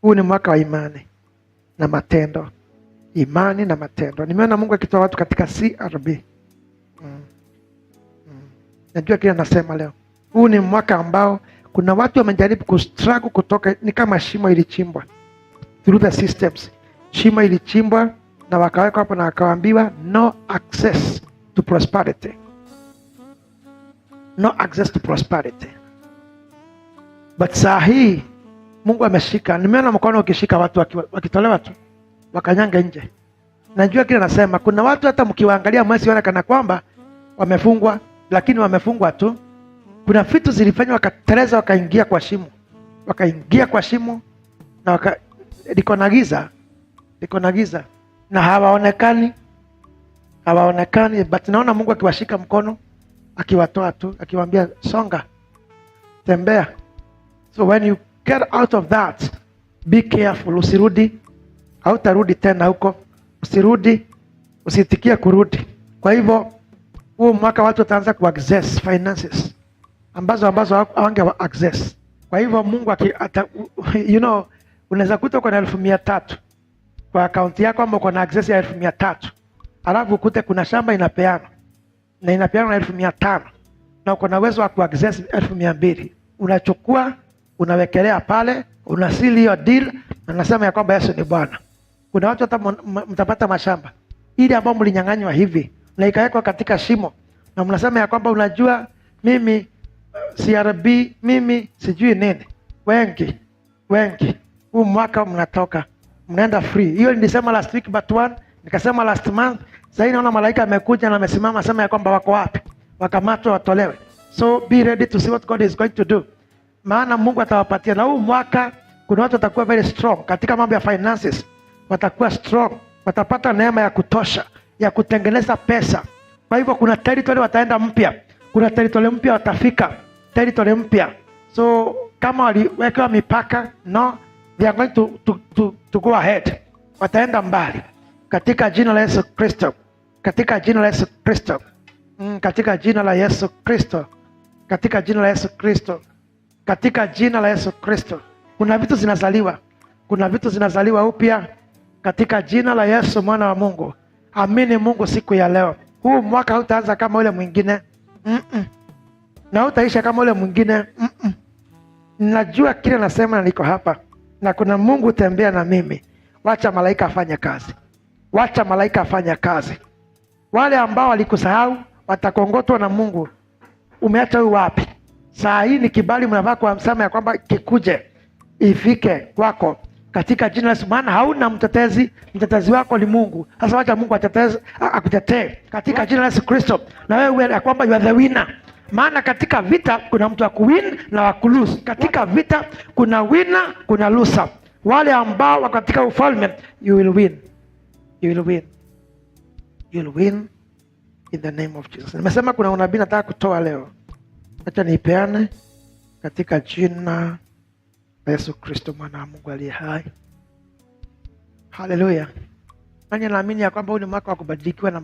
Huu ni mwaka wa imani na matendo. Imani na matendo. Nimeona Mungu akitoa watu katika CRB. Najua kile nasema leo. Huu ni mwaka ambao kuna watu wamejaribu kustruggle kutoka, ni kama shimo ilichimbwa through the systems. Shimo ilichimbwa na wakawekwa hapo na wakaambiwa no access to prosperity. No access to prosperity. But saa hii Mungu ameshika. Nimeona mkono ukishika watu wakitolewa tu wakanyanga nje. Najua kile nasema, kuna watu hata mkiwaangalia mwezi kana kwamba wamefungwa, lakini wamefungwa tu. Kuna vitu zilifanywa wakateleza, wakaingia kwa shimo. Wakaingia kwa shimo na liko na giza na hawaonekani, but naona Mungu akiwashika mkono, akiwatoa tu, akiwaambia songa, tembea. So when you get out of that, be careful, usirudi. Hautarudi tena huko, usirudi, usitikia kurudi. Kwa hivyo huu mwaka watu wataanza ku access finances ambazo hawange access. Kwa hivyo Mungu unaweza kuta uko na 1,300 kwa akaunti yako, ama uko na access ya 1,300, alafu ukute kuna shamba inapeana na 1,500 na uko na uwezo wa ku access 200. Unachukua, unawekelea pale, unasili hiyo deal na nasema ya kwamba Yesu ni Bwana. Kuna watu hata mtapata mashamba ili ambao mlinyang'anywa hivi na ikawekwa katika shimo, na mnasema ya kwamba unajua mimi CRB, mimi sijui nini. Wengi huu mwaka mnatoka, mnaenda free. Hiyo nilisema last week but one, nikasema last month. Sasa naona malaika amekuja na amesimama sema ya kwamba wako wapi, wakamatwa watolewe. So be ready to see what God is going to do, maana Mungu atawapatia. Na huu mwaka kuna watu watakuwa very strong katika mambo ya finances, watakuwa strong, watapata neema ya kutosha ya kutengeneza pesa. Kwa hivyo kuna territory wataenda mpya, kuna territory mpya watafika, territory mpya. So kama waliwekewa mipaka, no, they are going to go ahead. Wataenda mbali katika jina la Yesu Kristo, katika jina la Yesu Kristo, katika jina la Yesu Kristo, katika jina la Yesu Kristo, katika jina la Yesu Kristo. Kuna vitu zinazaliwa upya katika jina la Yesu mwana wa Mungu. Amini Mungu siku ya leo. Huu mwaka hautaanza kama ule mwingine. Na hautaisha kama ule mwingine. Najua kile nasema na niko hapa. Na kuna Mungu tembea na mimi. Wacha malaika afanye kazi. Wacha malaika afanye kazi. Wale ambao walikusahau watakongotwa na Mungu. Umeacha huyu wapi? Saa hii ni kibali mnavaa kwa msama ya kwamba kikuje, ifike kwako katika jina la Yesu. Maana hauna mtetezi, mtetezi wako ni Mungu. Sasa wacha Mungu akutetee katika jina la Yesu Kristo. Na wewe ya kwamba you are the winner. Maana katika vita kuna mtu wa kuwin na wa kulose. Katika vita kuna winner, kuna loser. Wale ambao wako katika ufalme, you will win. You will win. You will win in the name of Jesus. Nimesema kuna unabii nataka kutoa leo. Acha niipeane katika jina la Yesu Kristo mwana wa Mungu aliye hai. Hallelujah. Nani naamini ya kwamba huu ni mwaka wa kubadilikiwa na